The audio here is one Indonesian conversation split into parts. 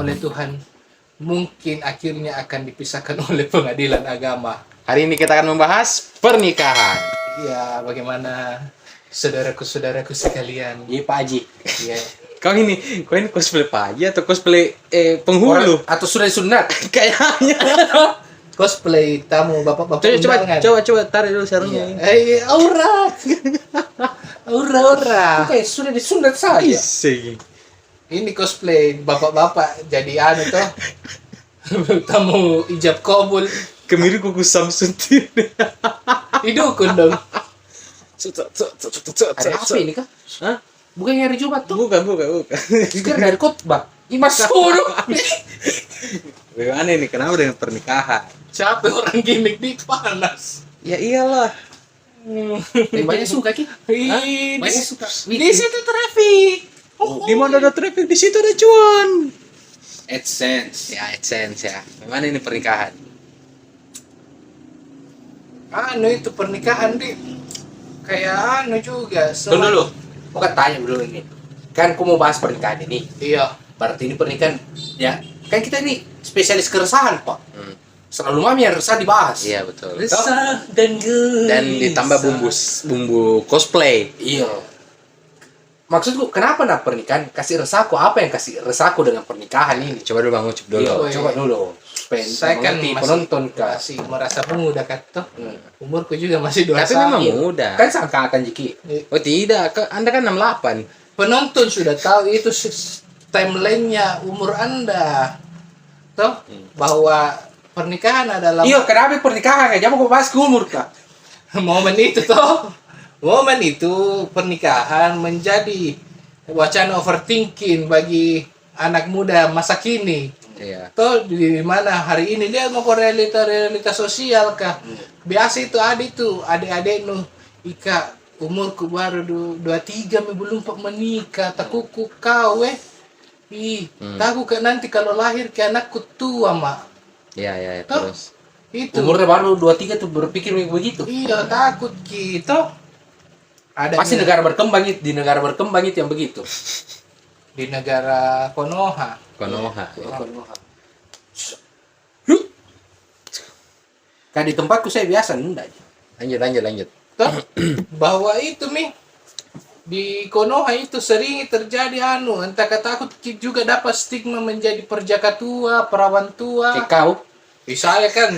oleh Tuhan, mungkin akhirnya akan dipisahkan oleh pengadilan agama. Hari ini kita akan membahas pernikahan. Ya, bagaimana saudaraku sekalian? Iya Pak Haji. Ya, Kau ini cosplay Pak Haji atau cosplay penghulu? Atau sudah disunat? Kayaknya. cosplay tamu bapak-bapak undangan. Coba tarik dulu sarungnya. Aurat. Aura. Oke, sudah disunat saja. Isi. Ini cosplay bapak-bapak jadi anu toh. Tamu ijab kabul. Kemiri kuku Samsung TV. Idukun dong. Ada apa ini kah? Hah? Bukan hari Jumat tuh. Bukan. Sekarang dari khotbah. Imas suruh. Bagaimana ini? Kenapa dengan pernikahan? Capek orang gimmick di panas. Ya iyalah. Banyak suka Ki. Banyak suka. Di situ traffic. Di mana ada traffic, di situ ada cuan. AdSense. Ya, AdSense ya. Bagaimana ini pernikahan? Anu itu pernikahan di kayak anu juga. Tunggu dulu. Mau tanya dulu ini. Kan aku mau bahas pernikahan ini. Iya. Berarti ini pernikahan ya. Kan kita ini spesialis keresahan, Pak. Hmm. Selalu mami yang resah dibahas. Iya betul. Resah dan gelisah. Dan ditambah bumbu cosplay. Iya. Maksudku, kenapa nak pernikahan kasih resahku? Apa yang kasih resahku dengan pernikahan ini? Coba dulu Bang Ucup dulu. Iya, Iya. coba dulu. Supaya Saya kan mengerti masih- penonton kah? masih merasa muda kan toh. Umurku juga masih 21. Tapi memang muda. Kan sangka akan Jiki. Oh tidak, Anda kan 68. Penonton sudah tahu itu timeline-nya umur Anda. Toh bahwa pernikahan adalah Iya, kenapa pernikahan? Jangan mau bahas ke umur kah? momen itu toh. Momen itu pernikahan menjadi wacana overthinking bagi anak muda masa kini. Iya. Toh di mana hari ini dia mau ke realita sosial kah? Biasa itu adik-adik nu ika umurku baru 23 belum menikah takuku kau takut ke nanti kalau lahir ke anakku tua mak. Iya, Toh, terus. itu Umurnya baru 23 tuh berpikir begitu. iya takut gitu. Ada Pasti negara berkembang itu, di negara berkembang itu yang begitu. di negara Konoha. Konoha. Kan di tempatku saya biasa nunda aja. Lanjut. Toh bahwa itu di Konoha itu sering terjadi entah takut juga dapat stigma menjadi perjaka tua, perawan tua. Kayak kau, Saya kan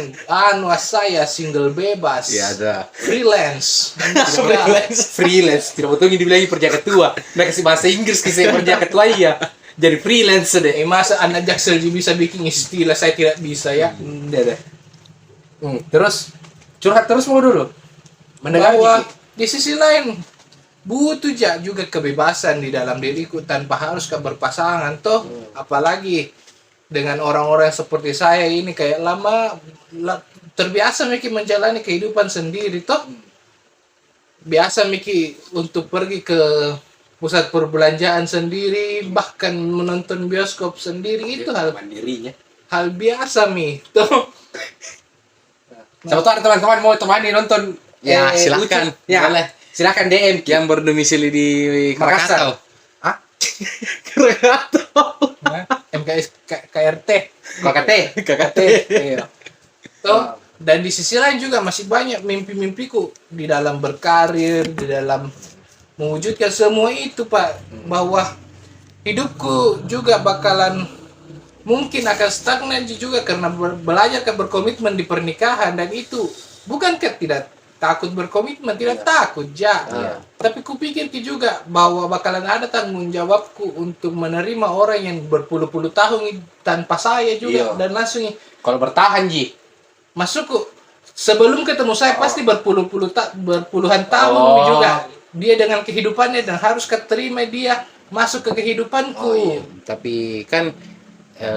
saya single bebas. Iya ada. Freelance. freelance. Tidak betul dibilang perjaka tua. Nah kasih bahasa Inggris kisah perjaka tua iya. Jadi freelance deh. Masa anak Jaksel bisa bikin istilah saya tidak bisa ya. Deh. Terus curhat terus mau dulu. Mendengar Bahwa Jiki. di sisi lain butuh juga kebebasan di dalam diriku tanpa harus berpasangan toh. Apalagi dengan orang-orang seperti saya ini kayak terbiasa Miki menjalani kehidupan sendiri toh. Biasa Miki untuk pergi ke pusat perbelanjaan sendiri, bahkan menonton bioskop sendiri itu mandirinya. hal biasa toh. Siapa tahu ada teman-teman mau temani nonton. Ya, silakan. Ucup. Ya, Boleh. silakan DM. Yang berdomisili di Krakatau. Hah? Krakatau. MKS KRT. KKT. Iya. Toh, dan di sisi lain juga masih banyak mimpi-mimpiku di dalam berkarir, di dalam mewujudkan semua itu, Pak. Bahwa hidupku juga bakalan mungkin akan stagnan juga karena belajar berkomitmen di pernikahan, dan itu bukankah tidak takut berkomitmen, tidak takut tapi kupikir juga bahwa bakalan ada tanggung jawabku untuk menerima orang yang berpuluh-puluh tahun tanpa saya juga. Iya. Dan langsung Kalau bertahan Ji. masukku sebelum ketemu saya pasti berpuluhan tahun juga dia dengan kehidupannya, dan harus keterima dia masuk ke kehidupanku. Tapi kan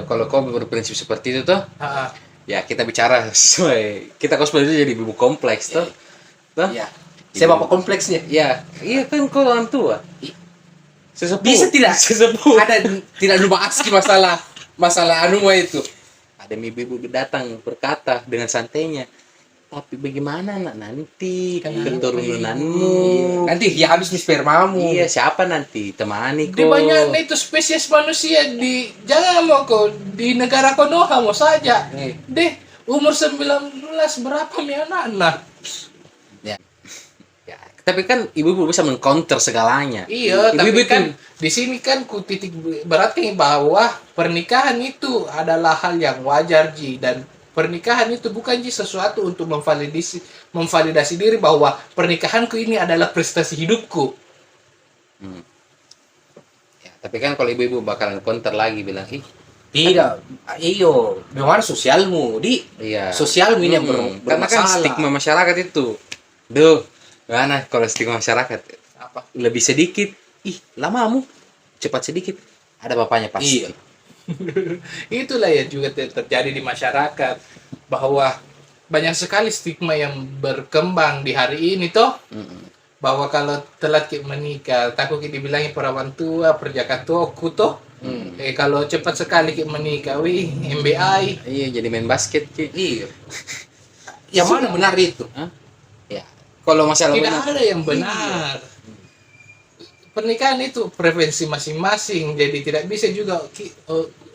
kalau kau berprinsip seperti itu toh, Ah, ya kita bicara sesuai. Kita cosplay itu jadi ibu kompleks toh. Toh? Iya. Saya bapak kompleksnya. Iya kan kau orang tua. Sesepuh. Bisa tidak? Sesepuh. Ada tidak lupa aski masalah anu itu. Ada ibu datang berkata dengan santainya, tapi bagaimana nak nanti Kenapa keturunanmu? Nanti ya habis nih spermamu. Iya, siapa nanti temani Di kok? banyak itu spesies manusia di jangan mau kok di negara Konoha mau saja. Deh umur 19 berapa nih anak-anak? Ya. Ya, tapi kan ibu-ibu bisa mengcounter segalanya. Iya, Ibu-ibu tapi kan itu- di sini kan ku titik berarti bahwa pernikahan itu adalah hal yang wajar Ji, dan pernikahan itu bukan Ji sesuatu untuk memvalidasi diri bahwa pernikahanku ini adalah prestasi hidupku. Ya, tapi kan kalau ibu-ibu bakalan counter lagi bilang, ih, Tidak, iyo, bagaimana sosialmu, di iya. sosialmu ini yang Karena kan bermasalah. stigma masyarakat itu. Duh, gimana kalau stigma masyarakat? Apa? Lebih sedikit, ih, lamamu. Cepat sedikit. Ada bapaknya pasti. Iya. Itulah yang juga terjadi di masyarakat, bahwa banyak sekali stigma yang berkembang di hari ini toh, bahwa kalau telat menikah takut dibilangi perawan tua, perjaka tuaku toh. Kalau cepat sekali menikah, wih MBI. Iya, jadi main basket, Ki. Iya. Yang mana benar itu? Hah? Ya. Kalau masalah Tidak benar, ada yang benar. Pernikahan itu preferensi masing-masing, jadi tidak bisa juga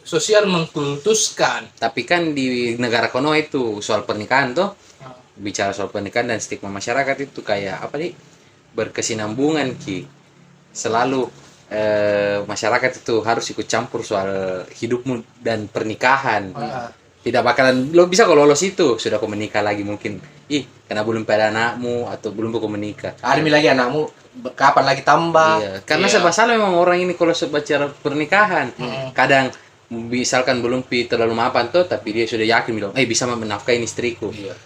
sosial mengkultuskan. tapi kan di negara Konoha itu soal pernikahan tuh, bicara soal pernikahan dan stigma masyarakat itu kayak apa nih? Berkesinambungan, Ki. Selalu masyarakat itu harus ikut campur soal hidupmu dan pernikahan. Tidak bakalan lo bisa kalau lolos itu sudah kau menikah lagi mungkin. Ih, karena belum pada anakmu atau belum kau menikah. Ada lagi anakmu, kapan lagi tambah? Iya, karena Iya. serba salah memang orang ini kalau bicara pernikahan. Kadang misalkan belum terlalu mapan tuh, tapi dia sudah yakin bilang, bisa menafkahi istriku. Iya.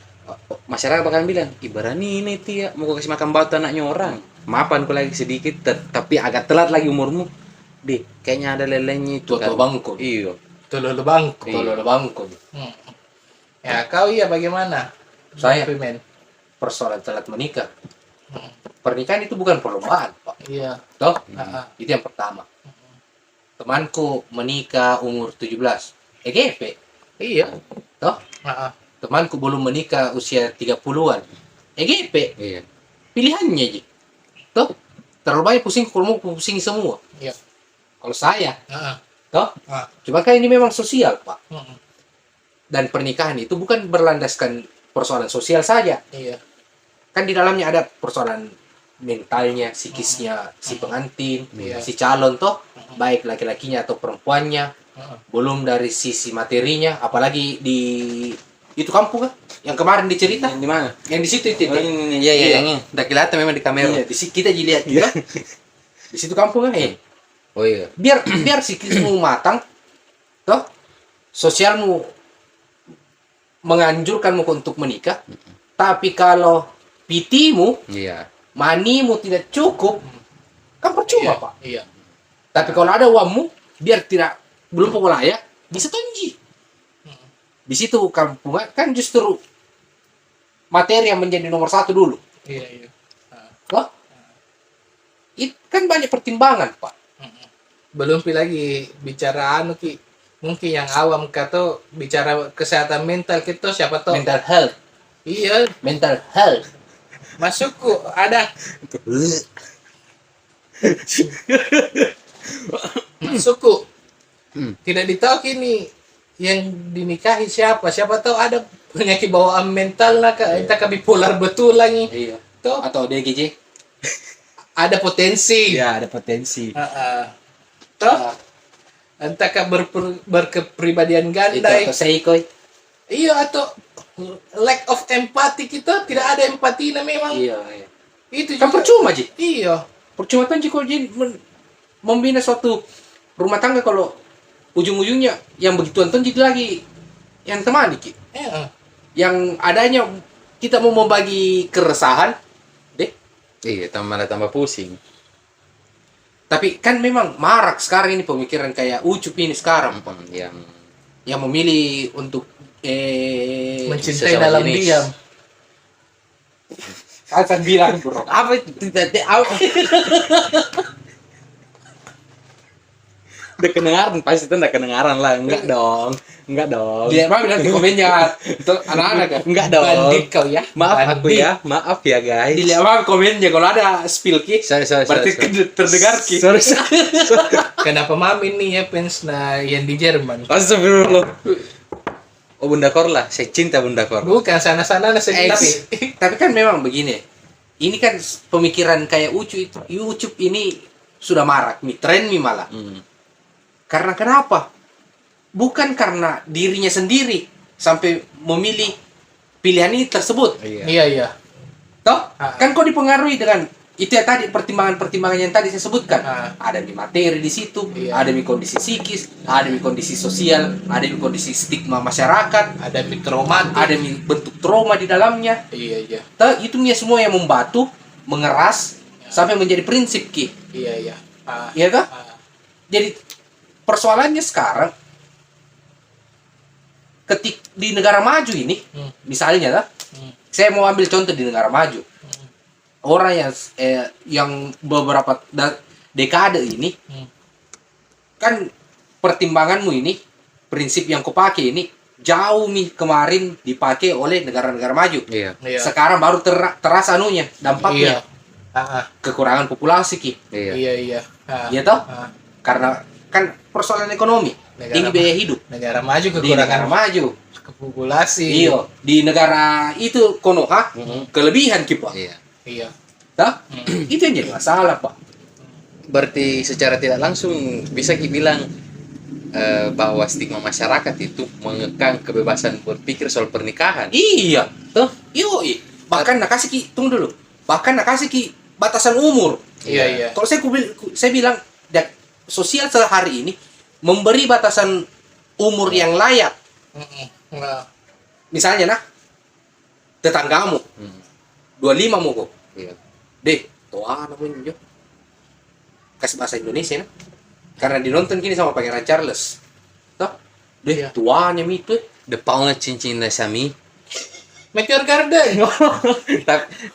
Masyarakat bakalan bilang, ibaratnya ini Tia, mau kau kasih makan batu anaknya orang. Mapan kau lagi sedikit, tapi agak telat lagi umurmu. Deh, kayaknya ada lelenya itu. Tua-tua bangku. Iya. Tolol bangku. Tolol bangku. Ya kau iya bagaimana? Saya Men. persoalan telat menikah. Pernikahan itu bukan perlombaan, Pak. Iya. Toh? Ah, Itu yang pertama. Temanku menikah umur 17. EGP. iya. Toh? Ah, Temanku belum menikah usia 30-an. EGP. Iya. Pilihannya, Ji. Toh? Terlalu banyak pusing, kalau mau pusing semua. iya. Kalau saya, Ah, toh? ah. Cuma kan ini memang sosial, Pak. Mm, Dan pernikahan itu bukan berlandaskan persoalan sosial saja. iya. Kan di dalamnya ada persoalan mentalnya, psikisnya si pengantin, Iya. si calon toh, baik laki-lakinya atau perempuannya. Ah, Belum dari sisi materinya, apalagi di itu kampung kan yang kemarin dicerita, Di mana? yang di situ itu. Iya, Iya. yang ini. Udah kelihatan memang di kamera. Iya, di situ kita dilihat juga. Di situ kampung kan, Oh iya. biar psikismu matang, toh, sosialmu menganjurkanmu untuk menikah. Tapi kalau pitimu, Iya. manimu tidak cukup, kan percuma, iya. Pak. Iya. Tapi kalau ada uangmu, biar tidak belum pokok layak, bisa tonji. Di situ kampung kan justru materi yang menjadi nomor satu dulu. Iya, iya. Ah, Wah, itu kan banyak pertimbangan, Pak. belum lagi bicara Ki, mungkin yang awam kata bicara kesehatan mental kita siapa tahu. Mental health, Iya, mental health. masukku ada masukku. Tidak ditahu kini yang dinikahi siapa tahu ada penyakit bawaan mental lah kak, entah bipolar betul lagi. Iya. Tuh Atau DGJ? ada potensi. Iya, ada potensi. Toh entah berkepribadian Itu ganda. atau seikoi. Iya atau lack of empati kita tidak ada empati memang. Iya. Itu Kan juga. percuma, Ji. Iya. Percuma kan jika Ji membina suatu rumah tangga kalau ujung-ujungnya yang begituan tuh jadi lagi yang temani, Ki. Iya. Yang adanya kita mau membagi keresahan, deh. Iya, malah tambah pusing. Tapi kan memang marak sekarang ini pemikiran kayak Ucup ini sekarang, Pak. Yang memilih untuk Mencintai sesama dalam jenis. diam. akan bilang, Bro. Apa itu? Udah kedengaran, pasti itu udah kedengaran lah. Enggak dong. Enggak dong. Lihat mami nanti komennya tuh anak-anak kan. Enggak dong. Bandit kau ya. Maaf aku Bandit. ya. Maaf ya guys. Dilihat mami komennya kalau ada spill ki. Sorry. Berarti terdengar ki. Sorry. Kenapa mami nih ya fans na yang di Jerman? Astagfirullah. Oh Bunda Kor lah. Saya cinta Bunda Kor. Bukan sana-sana Tapi kan memang begini. Ini kan pemikiran kayak Ucup ini sudah marak nih, tren nih malah. Karena kenapa? Bukan karena dirinya sendiri sampai memilih pilihan ini tersebut. Iya. Toh? Ah. Kan kok dipengaruhi dengan itu ya tadi pertimbangan-pertimbangan yang tadi saya sebutkan. Ah. Ada di materi di situ, Iya. ada di kondisi psikis, ada di kondisi sosial, ada di kondisi stigma masyarakat, Ada mikromatik. ada di bentuk trauma di dalamnya. Iya. Toh, itu nih semua yang membatu, mengeras sampai menjadi prinsip ki. Iya. Iya toh? Jadi persoalannya sekarang di negara maju ini, misalnya lah, saya mau ambil contoh di negara maju. Orang yang beberapa dekade ini, kan pertimbanganmu ini, prinsip yang kupake ini jauh nih kemarin dipakai oleh negara-negara maju. Iya. Sekarang baru terasa anunya, dampaknya. Kekurangan populasi ki. Iya. Iya toh? Karena kan persoalan ekonomi, tinggi biaya hidup. Negara maju Di negara kekurangan maju. populasi. Iya, di negara itu konoha kelebihan kipa. Iya. Tah? Itu yang jadi masalah, Pak. Berarti secara tidak langsung bisa dibilang bahwa stigma masyarakat itu mengekang kebebasan berpikir soal pernikahan. Iya, toh? Yoi. Bahkan nak kasih ki, tunggu dulu. Bahkan nak kasih ki batasan umur. Iya. Kalau saya bilang sosial sehari ini memberi batasan umur yang layak. Misalnya nah, tetanggamu 25 mau kok. Iya. Deh, tua namanya jo. Kasih bahasa Indonesia nah. Karena dinonton kini sama Pangeran Charles. Toh? Deh, Iya. tuanya itu. The Paula cincin Sami. Meteor Garden.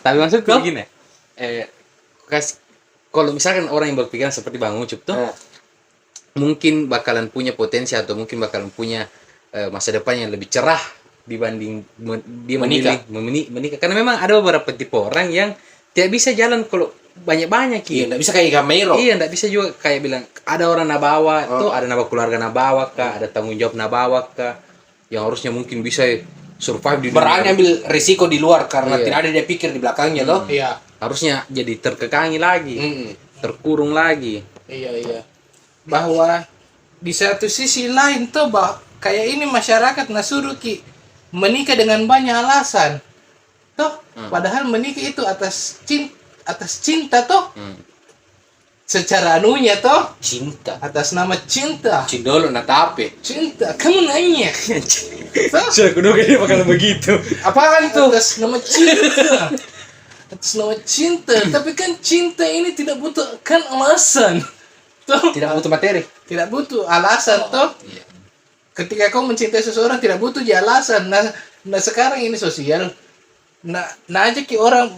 tapi maksudku Kok? begini. Kalau misalkan orang yang berpikiran seperti Bang Ucup tuh, mungkin bakalan punya potensi atau mungkin bakalan punya masa depan yang lebih cerah dibanding dia menikah. Karena memang ada beberapa tipe orang yang tidak bisa jalan kalau banyak-banyak Iya, enggak bisa kayak Gamero. Iya, enggak bisa juga kayak bilang ada orang nabawa tuh, ada nama keluarga nabawa kah, ada tanggung jawab nabawa kah, yang harusnya mungkin bisa survive di Berani dunia. ambil risiko di luar karena Iya. tidak ada dia pikir di belakangnya loh. Iya. Harusnya jadi terkekangi lagi, terkurung lagi. Iya. Bahwa di satu sisi lain tuh kayak ini masyarakat nasuruh ki menikah dengan banyak alasan. Toh, padahal menikah itu atas cinta toh. Secara anunya toh Cinta. atas nama cinta. Cindolo na tape. Cinta, kamu nanya. Toh, Sudah kuduga dia bakalan begitu. apaan tuh? Atas nama cinta. Atas nama cinta, tapi kan cinta ini tidak butuh kan alasan. Toh, Tidak butuh materi. tidak butuh alasan toh. Iya. Ketika kau mencintai seseorang tidak butuh dia alasan. Nah sekarang ini sosial. Nah aja ki orang,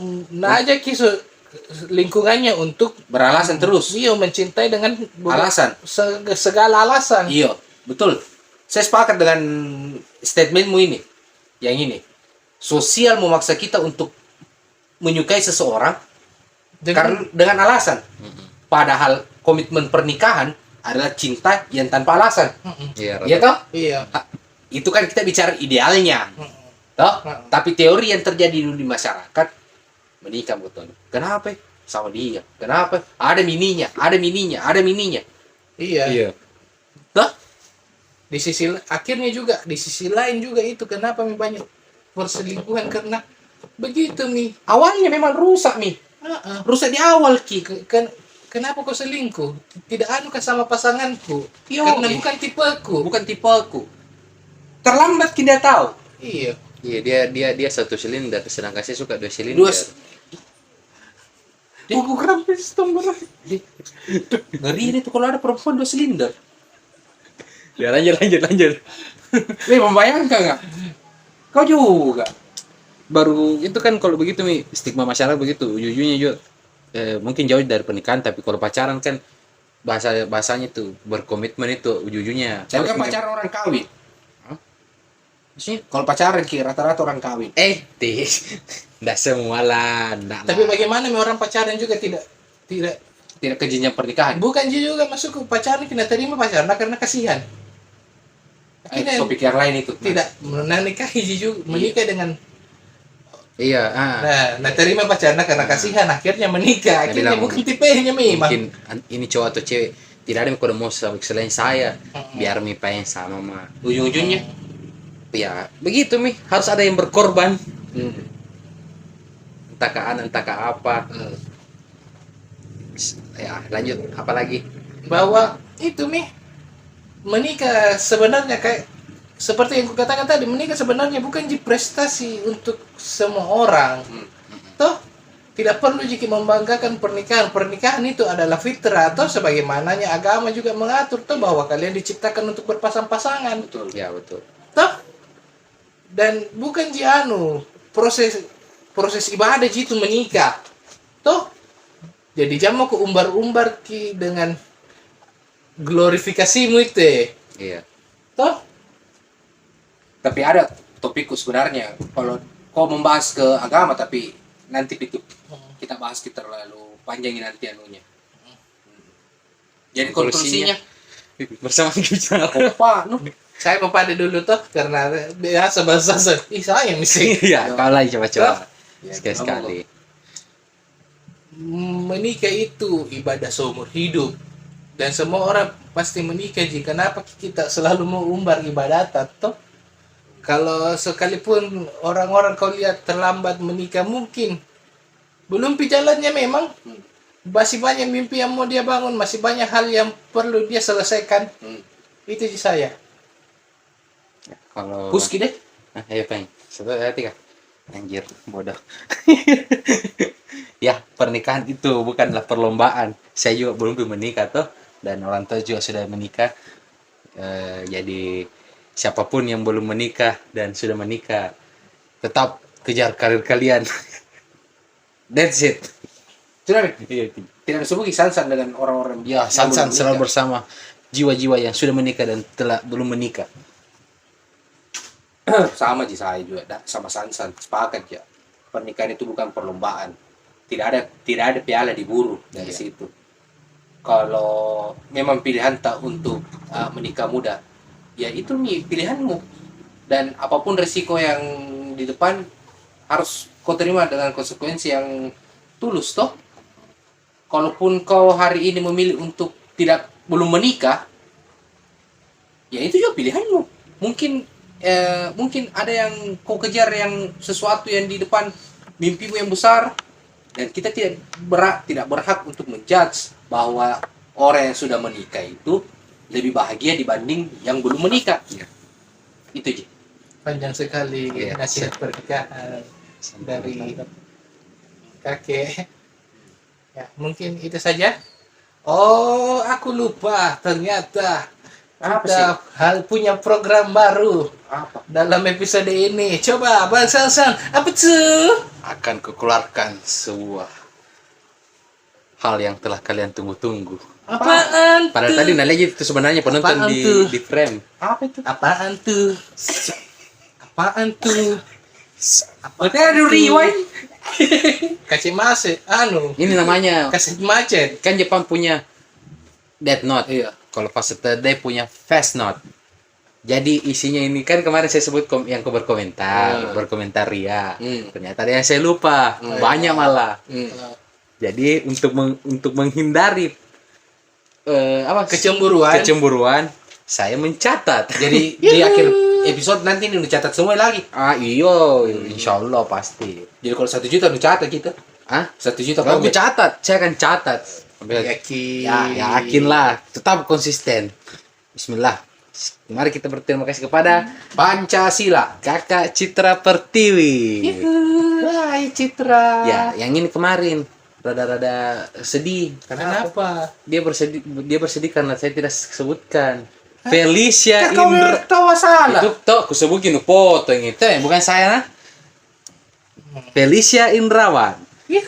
lingkungannya untuk Beralasan terus. dia mencintai dengan Alasan. segala alasan. Iya, betul. Saya sepakat dengan statementmu ini. Yang ini. Sosial memaksa kita untuk menyukai seseorang karena dengan alasan. Padahal komitmen pernikahan adalah cinta yang tanpa alasan. Iya, Iya toh? Iya. Itu kan kita bicara idealnya. Toh? Tapi teori yang terjadi dulu di masyarakat menikah betul. Kenapa? Sama dia. Kenapa? Ada mininya. Iya. Toh? Di sisi akhirnya juga di sisi lain juga itu kenapa banyak perselingkuhan karena begitu nih. Awalnya memang rusak nih. Rusak di awal ki. Kenapa kau selingkuh? Tidak kah sama pasanganku? Yo, Karena bukan tipeku. bukan tipeku. Terlambat kita tahu. Iya. Iya, dia satu silinder, sedangkan saya suka 2 silinder. Buku krampus tombol. Ngeri ini tuh kalau ada perempuan 2 silinder. Ya lanjut. Membayangkan nggak? Kau juga. Baru itu kan kalau begitu nih stigma masyarakat begitu ujung-ujungnya juga mungkin jauh dari pernikahan, tapi kalau pacaran kan bahasanya tuh berkomitmen itu ujung-ujungnya Saya kan pacaran orang kawin. Maksudnya, Kalau pacaran ki rata-rata orang kawin. nggak semua lah, nggak Tapi lah. bagaimana orang pacaran juga tidak tidak Tidak ke jenjang pernikahan. bukan juga masuk ke pacaran kita terima pacaran karena kasihan. Kita Topik yang lain itu. tidak menikahi juga menikah dengan Iya, nah terima pacaran karena kasihan akhirnya menikah. Dia Akhirnya bilang, bukan tipenya memang. mungkin ini cowok atau cewek tidak ada yang kode mau selain saya, biar mi pengen sama mah. Ujung-ujungnya. Ya begitu mi, harus ada yang berkorban, entah ke anak entah ke apa. Ya lanjut, apa lagi? Bahwa itu nih menikah sebenarnya kayak seperti yang kukatakan tadi, menikah sebenarnya bukan prestasi untuk semua orang. Toh tidak perlu jika membanggakan pernikahan. Pernikahan itu adalah fitrah atau sebagaimananya agama juga mengatur toh bahwa kalian diciptakan untuk berpasang-pasangan. Betul. Ya betul. Toh dan bukan proses ibadah itu menikah. Toh jadi jamu ke umbar-umbar ki dengan glorifikasimu itu. Iya. Toh Tapi ada topikku sebenarnya. Kalau kau membahas ke agama tapi nanti itu kita bahas kita terlalu panjangin nanti anunya. Jadi konklusinya bersama kita. apa? saya mau pada dulu toh karena biasa bahasa saya misi. Iya, kau lagi coba-coba. Ya, Sekali-sekali. Menikah itu ibadah seumur hidup dan semua orang pasti menikah. Jika kenapa kita selalu mau umbar ibadat toh? Kalau sekalipun orang-orang kau lihat terlambat menikah mungkin belum jalannya memang masih banyak mimpi yang mau dia bangun, masih banyak hal yang perlu dia selesaikan. Itu sih saya. Kalau Puski deh. ayo peng. 1, 2, 3. Anjir, bodoh. Ya, pernikahan itu bukanlah perlombaan. Saya juga belum menikah toh, dan orang tua juga sudah menikah. Jadi siapapun yang belum menikah dan sudah menikah, tetap kejar karir kalian. That's it. Tidak ada sebuah sansan dengan orang-orang Ya, yang Sansan belum selalu menikah. bersama jiwa-jiwa yang sudah menikah dan belum menikah. Sama sih saya juga sama Sansan sepakat ya. Pernikahan itu bukan perlombaan. Tidak ada piala diburu dari situ. Kalau memang pilihan tak untuk menikah muda, ya itu nih pilihanmu. Dan apapun resiko yang di depan harus kau terima dengan konsekuensi yang tulus toh. Kalaupun kau hari ini memilih untuk belum menikah, ya itu juga pilihanmu. Mungkin ada yang kau kejar yang sesuatu yang di depan mimpimu yang besar, dan kita tidak berhak untuk menjudge bahwa orang yang sudah menikah itu lebih bahagia dibanding yang belum menikah. Itu aja. Panjang sekali Iya. nasihat pernikahan dari kakek. Ya, mungkin itu saja. Oh, aku lupa. Ternyata Apa kita punya program baru Apa? dalam episode ini. Coba, Bang Sansan, apa tuh? Akan kukeluarkan sebuah hal yang telah kalian tunggu-tunggu. Apaan Padahal tuh? tadi nanya itu sebenarnya penonton Apaan di, tuh? di frame. Apa itu? Apaan tuh? Apaan tuh? Berarti ada rewind. Kasih macet, Ini namanya kasih macet. kan Jepang punya Death Note. Iya. Kalau pas Saturday punya Fast Note. Jadi isinya ini kan kemarin saya sebut yang kau berkomentar Ria. Ternyata ada yang saya lupa, banyak malah. Jadi untuk menghindari kecemburuan, saya mencatat. Jadi di akhir episode nanti ini udah catat semua lagi. Iyo, insya Allah pasti. Jadi kalau 1 juta udah catat kita. 1 juta Kalau kalau aku catat, saya akan catat. Yakin. Ya, yakinlah, tetap konsisten. Bismillah. Mari kita berterima kasih kepada Pancasila. Kakak Citra Pertiwi. Hai Citra. Ya, yang ini kemarin rada-rada sedih. Kenapa? Dia bersedih karena saya tidak sebutkan. Felicia Kan kau Indra. tahu salah. Itu toh aku sebutin foto yang itu, bukan saya nah. Felicia Indrawan. Hai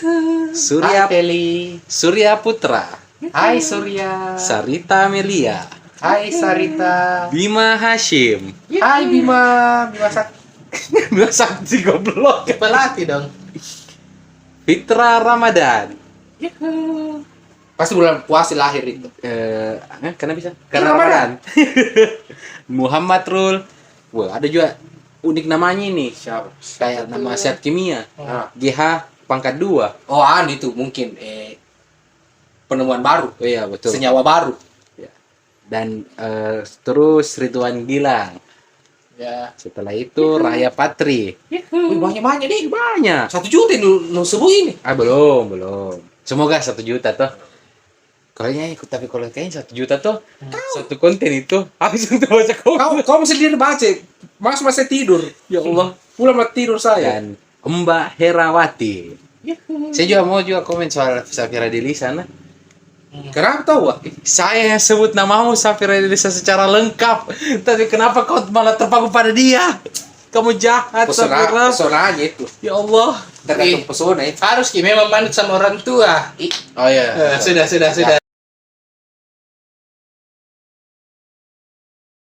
Feli. Surya Putra. Hai Surya. Sarita Amelia. Hai Sarita. Bima Hashim. Hai Bima. Bima Sakti. Bima Sakti goblok. Pelatih dong. Fitra Ramadan. Pasti bulan puasa lahir itu. Kenapa bisa? Karena Ramadan. Muhammad Rul. Wah, ada juga unik namanya ini. Siapa? Kayak nama Siap Kimia. Ah. GH pangkat 2. Oh, itu mungkin penemuan baru. Oh iya, betul. Senyawa baru. Ya. Dan terus Ridwan Gilang. Ya. Setelah itu Raya Patri. Wih, banyak-banyak nih. Banyak. 1 juta nu sebuah ini. Belum. Semoga 1 juta toh. Tapi kalau kayaknya 1 juta toh satu konten itu habis untuk baca komen. Kau sendiri baca. Masih tidur. Ya Allah. Pulang mati tidur saya. Dan Mbak Herawati. Saya juga mau komen soal Safira Delisa nah. Kenapa tahu? Saya yang sebut namamu Safira Delisa secara lengkap. Tapi kenapa kau malah terpaku pada dia? Kamu jahat Safira. Pesonanya itu. Ya Allah. Tergantung pesona itu. Harus memang manut sama orang tua. Oh iya. Sudah.